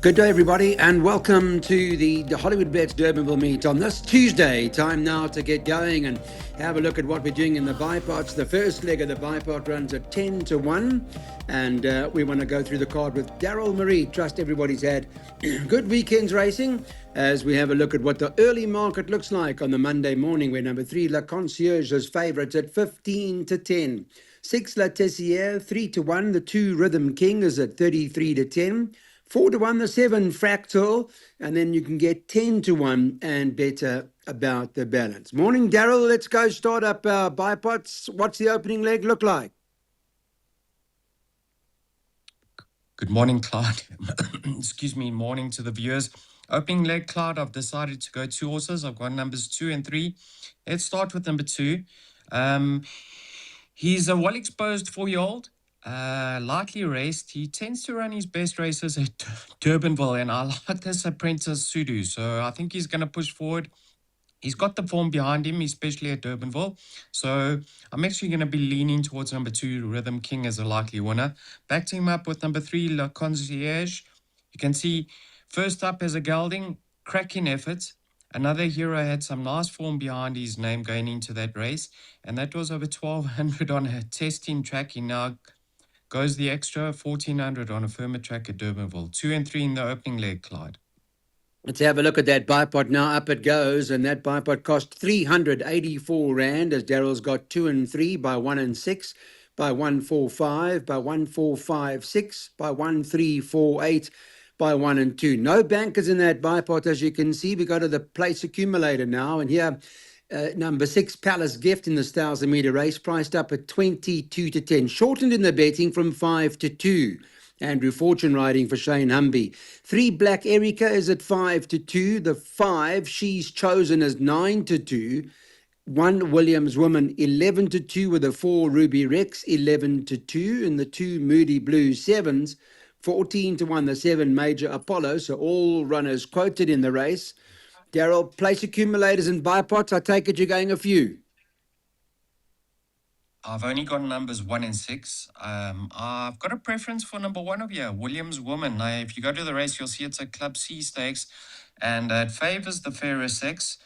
Good day, everybody, and welcome to the Hollywood Bets Durbanville meet on this Tuesday. Time now to get going and have a look at what we're doing in the Bipots. The first leg of the Bipot runs at 10 to 1, and we want to go through the card with Daryl Marie. Trust everybody's had good weekends racing as we have a look at what the early market looks like on the Monday morning, where number 3, La Concierge, is favourites at 15 to 10. 6, La Tessière, 3 to 1. The 2, Rhythm King, is at 33 to 10. 4 to 1, the 7, Fractal, and then you can get 10 to 1 and better about the balance. Morning, Daryl. Let's go start up our Bipots. What's the opening leg look like? Good morning, Clyde. Excuse me, morning to the viewers. Opening leg, Clyde, I've decided to go 2 horses. I've got numbers 2 and 3. Let's start with number 2. He's a well-exposed 4-year-old. Lightly raced. He tends to run his best races at Durbanville, and I like this apprentice Sudu, so I think he's going to push forward. He's got the form behind him, especially at Durbanville. So I'm actually going to be leaning towards number 2, Rhythm King, as a likely winner. Backed him up with number 3, La Concierge. You can see first up as a gelding, cracking effort. Another hero had some nice form behind his name going into that race, and that was over 1,200 on a testing track. He now goes the extra 1,400 on a firmer track at Durbanville. 2 and 3 in the opening leg, Clyde. Let's have a look at that Bipot now. Up it goes, and that Bipot cost 384 Rand, as Daryl's got 2 and 3 by 1 and 6, by 145, by 1456, by 1348, by 1 and 2. No bankers in that Bipot, as you can see. We go to the place accumulator now, and here number 6, Palace Gift, in this 1,000-meter race, priced up at 22 to 10. Shortened in the betting from 5 to 2. Andrew Fortune riding for Shane Humby. 3, Black Erica, is at 5 to 2. The 5, She's Chosen, is 9 to 2. 1, Williams Woman, 11 to 2, with a 4, Ruby Rex, 11 to 2. And the 2, Moody Blue 7s, 14 to 1, the 7, Major Apollo. So all runners quoted in the race. Daryl, place accumulators and Bipots, I take it you're going a few. I've only got numbers 1 and 6. I've got a preference for number 1 of here, Williams Woman. Now, if you go to the race, you'll see it's a Club C stakes, and it favours the fairer sex.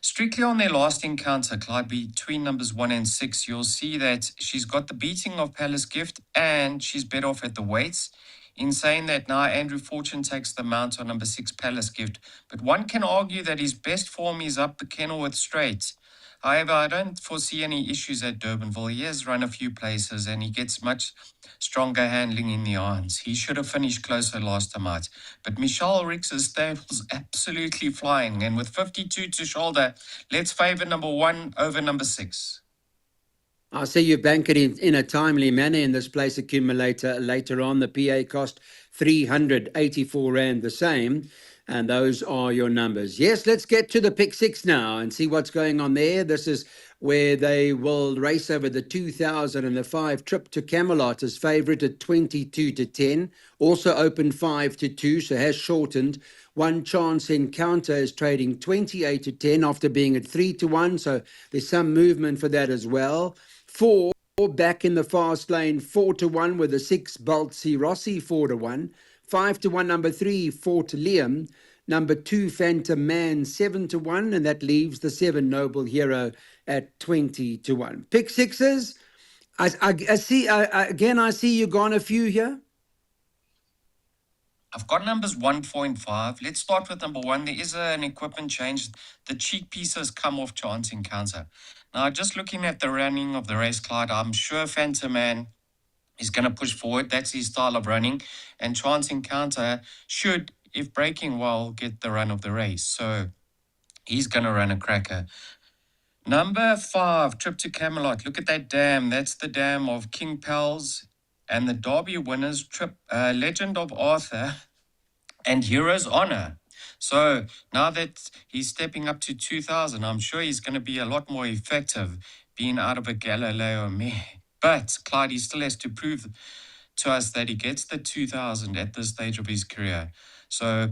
Strictly on their last encounter, Clyde, between numbers 1 and 6, you'll see that she's got the beating of Palace Gift, and she's bet off at the weights. In saying that, now Andrew Fortune takes the mount on number 6, Palace Gift. But one can argue that his best form is up the Kenilworth Straight. However, I don't foresee any issues at Durbanville. He has run a few places, and he gets much stronger handling in the irons. He should have finished closer last time out. But Michelle Rix's stable's absolutely flying, and with 52 to shoulder, let's favour number 1 over number 6. I see you bank it in a timely manner in this place accumulator later on. The PA cost 384 Rand the same. And those are your numbers. Yes, let's get to the pick 6 now and see what's going on there. This is where they will race over the 2005 trip to Camelot as favourite at 22 to 10. Also opened 5 to 2, so has shortened. One Chance Encounter is trading 28 to 10 after being at 3 to 1. So there's some movement for that as well. 4, back in the fast lane, 4 to 1 with the 6, Baltzi Rossi, 4 to 1. 5 to 1, number 3, Fort Liam. Number 2, Phantom Man, 7 to 1. And that leaves the 7, Noble Hero, at 20 to 1. Pick 6s. I see, again, I see you gone a few here. I've got numbers 1.5. Let's start with number 1. There is an equipment change. The cheek pieces come off Chance Encounter. Now, just looking at the running of the race, Clyde, I'm sure Phantom Man is going to push forward. That's his style of running. And Chance Encounter should, if breaking well, get the run of the race. So he's going to run a cracker. Number 5, Trip to Camelot. Look at that dam. That's the dam of King Pals and the Derby winners, Legend of Arthur and Hero's Honor. So now that he's stepping up to 2,000, I'm sure he's going to be a lot more effective being out of a Galileo mare. But Clyde, he still has to prove to us that he gets the 2,000 at this stage of his career. So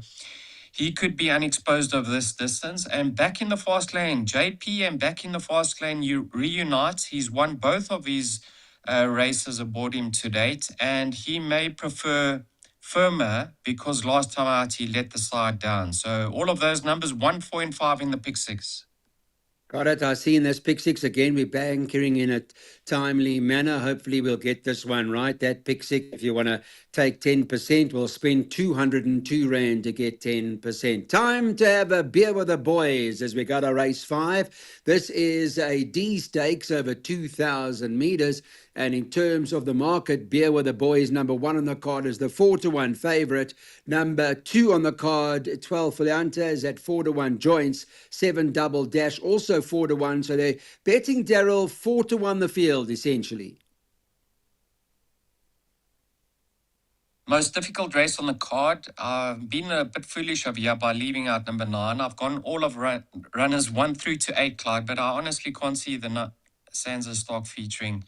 he could be unexposed of this distance. And back in the fast lane, JP and back in the fast lane, you reunite. He's won both of his races aboard him to date, and he may prefer firmer because last time out he let the side down. So all of those numbers, 1, 4, and 5 in the pick six. Got it. I see in this pick six again. We're banking in a timely manner. Hopefully, we'll get this one right. That pick six, if you want to take 10%, we'll spend 202 Rand to get 10%. Time to have a beer with the boys as we go to race 5. This is a D stakes over 2,000 meters. And in terms of the market, beer with the boys, number 1 on the card is the 4-1 favorite. Number 2 on the card, 12 Filianta, is at 4-1 joints. 7 Double Dash, also 4-1. So they're betting Daryl 4-1 the field, essentially. Most difficult race on the card. I've been a bit foolish of here by leaving out number 9. I've gone all of runners 1 through to 8, Clyde, but I honestly can't see the Sansa stock featuring.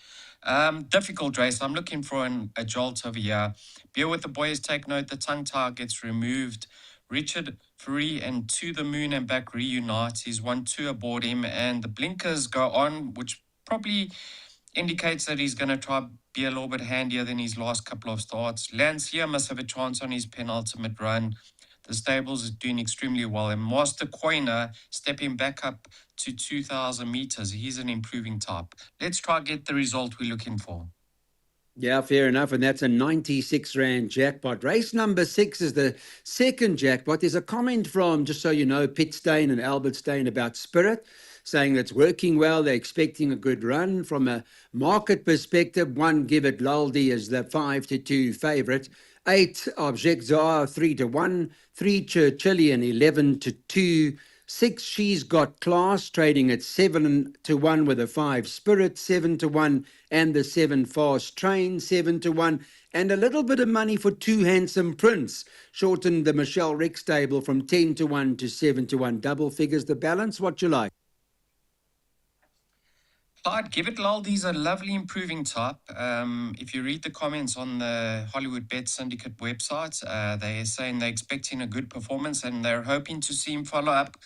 Difficult race. I'm looking for a jolt over here. Beer with the boys, take note. The tongue tie gets removed. Richard Free and To the Moon and Back reunite. He's 1-2 aboard him, and the blinkers go on, which probably indicates that he's going to try be a little bit handier than his last couple of starts. Lancia must have a chance on his penultimate run. The stables is doing extremely well. And Master Coiner stepping back up to 2,000 meters. He's an improving type. Let's try get the result we're looking for. Yeah, fair enough. And that's a 96 Rand jackpot. Race number 6 is the second jackpot. There's a comment from, just so you know, Pitt Stain and Albert Stain about Spirit, saying that's working well. They're expecting a good run. From a market perspective, 1 Give It Laldi is the 5-2 favourite. 8 Object Zar 3-1. 3 Churchillian 11-2. 6 She's Got Class trading at 7-1 with a 5 Spirit 7-1 and the 7 Fast Train 7-1 and a little bit of money for 2 Handsome Prince. Shortened the Michelle Rick stable from 10-1 to 7-1. Double figures the balance. What you like? Clyde, Give It Laldi's a lovely improving type. If you read the comments on the Hollywood Bet Syndicate website, they're saying they're expecting a good performance and they're hoping to see him follow up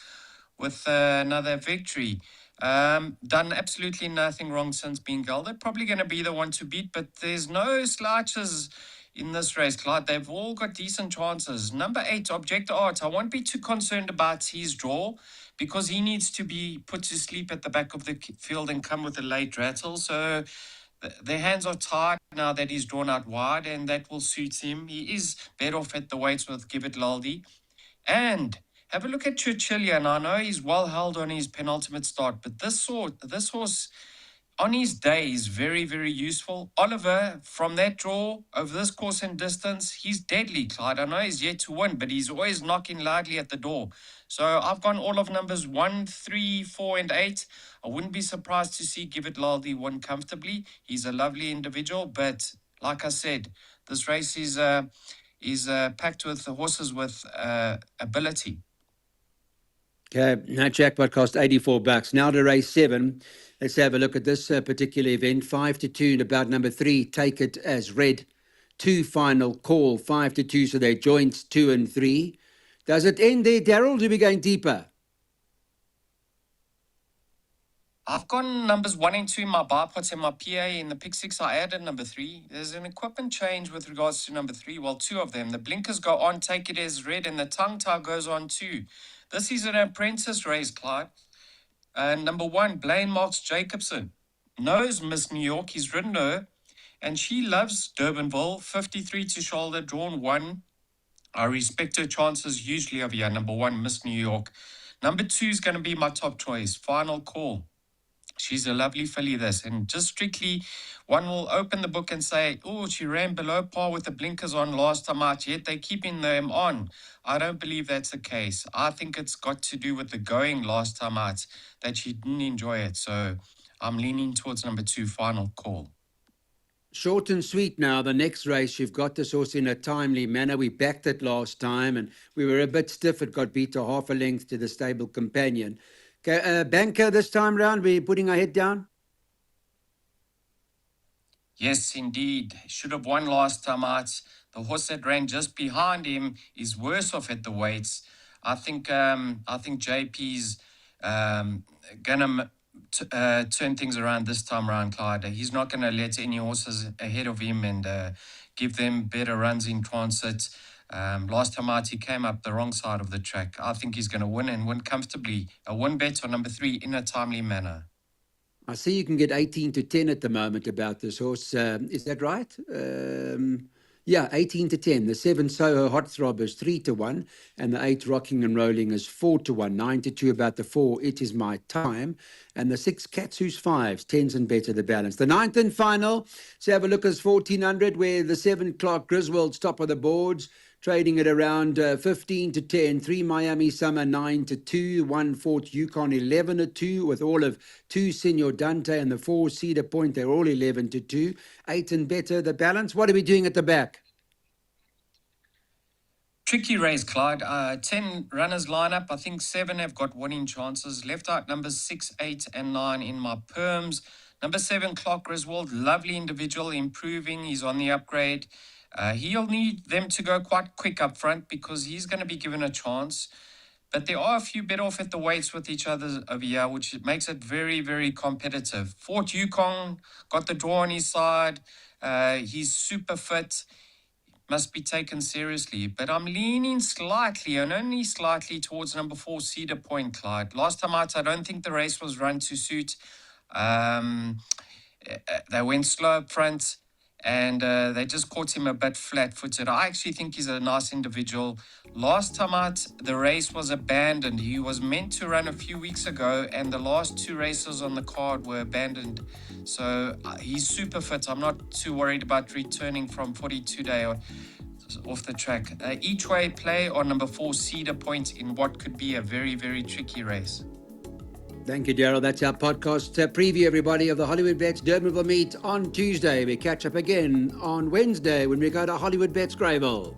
with another victory. Done absolutely nothing wrong since being gelded. Probably going to be the one to beat, but there's no slouches in this race, Clyde. They've all got decent chances. Number 8, Object Art. I won't be too concerned about his draw because he needs to be put to sleep at the back of the field and come with a late rattle. So their hands are tied now that he's drawn out wide, and that will suit him. He is better off at the weights with Give It Laldi. And have a look at Churchillian. I know he's well held on his penultimate start, but this horse on his day is very, very useful. Oliver, from that draw over this course and distance, he's deadly, Clyde. I know he's yet to win, but he's always knocking loudly at the door. So I've gone all of numbers 1, 3, 4, and 8. I wouldn't be surprised to see Give It Laldi win comfortably. He's a lovely individual, but like I said, this race is packed with horses with ability. Okay, that jackpot cost $84. Now to race 7. Let's have a look at this particular event. 5-2 and about number 3. Take It As Read. 2 Final Call. 5-2. So they're joints 2 and 3. Does it end there, Daryl? Do we going deeper? I've gone numbers 1 and 2 in my Bipots and my PA. In the pick 6, I added number 3. There's an equipment change with regards to number 3. Well, 2 of them. The blinkers go on, Take It As Read, and the tongue tie goes on too. This is an apprentice race, Clyde. Number 1, Blaine Marks Jacobson. Knows Miss New York. He's ridden her, and she loves Durbanville. 53 to shoulder, drawn 1. I respect her chances hugely over here. Number 1, Miss New York. Number 2 is going to be my top choice, Final Call. She's a lovely filly, this. And just strictly, one will open the book and say, oh, she ran below par with the blinkers on last time out, yet they're keeping them on. I don't believe that's the case. I think it's got to do with the going last time out, that she didn't enjoy it. So I'm leaning towards number 2, Final Call. Short and sweet now. The next race, you've got this horse in a timely manner. We backed it last time and we were a bit stiff. It got beat to half a length to the stable companion. Okay, Banker, this time round, we're putting our head down? Yes, indeed. Should have won last time out. The horse that ran just behind him is worse off at the weights. I think JP's gonna turn things around this time around, Clyde. He's not gonna let any horses ahead of him and give them better runs in transit. Last time out, he came up the wrong side of the track. I think he's going to win and win comfortably. A win bet on number 3 in a timely manner. I see you can get 18 to 10 at the moment about this horse. Is that right? Yeah, 18 to 10. The 7 Soho Hot Throb is 3 to 1, and the 8 Rocking and Rolling is 4 to 1. 9 to 2 about the 4 It Is My Time, and the 6 Cats Who's 5s, 10s and better the balance. The 9th and final, let's have a look, is 1400, where the 7 Clark Griswold's top of the boards, trading at around 15 to 10, 3 Miami Summer 9 to 2, 1 Fort Yukon 11 to 2, with all of 2 Senor Dante and the 4 Cedar Point, they're all 11 to 2, 8 and better the balance. What are we doing at the back? Tricky race, Clyde. 10 runners line up. I think 7 have got winning chances. Left out numbers 6, 8, and 9 in my perms. Number 7, Clark Griswold, lovely individual, improving. He's on the upgrade. He'll need them to go quite quick up front because he's going to be given a chance. But there are a few bit off at the weights with each other over here, which makes it very, very competitive. Fort Yukon got the draw on his side. He's super fit. Must be taken seriously. But I'm leaning slightly, and only slightly, towards number 4, Cedar Point, Clyde. Last time out, I don't think the race was run to suit. They went slow up front, and they just caught him a bit flat-footed. I actually think he's a nice individual. Last time out, the race was abandoned. He was meant to run a few weeks ago, and the last 2 races on the card were abandoned. So he's super fit. I'm not too worried about returning from 42 day off the track. Each way play on number 4, Cedar Point, in what could be a very, very tricky race. Thank you, Daryl. That's our podcast preview, everybody, of the Hollywood Bets Durbanville meet on Tuesday. We catch up again on Wednesday when we go to Hollywood Bets Greyville.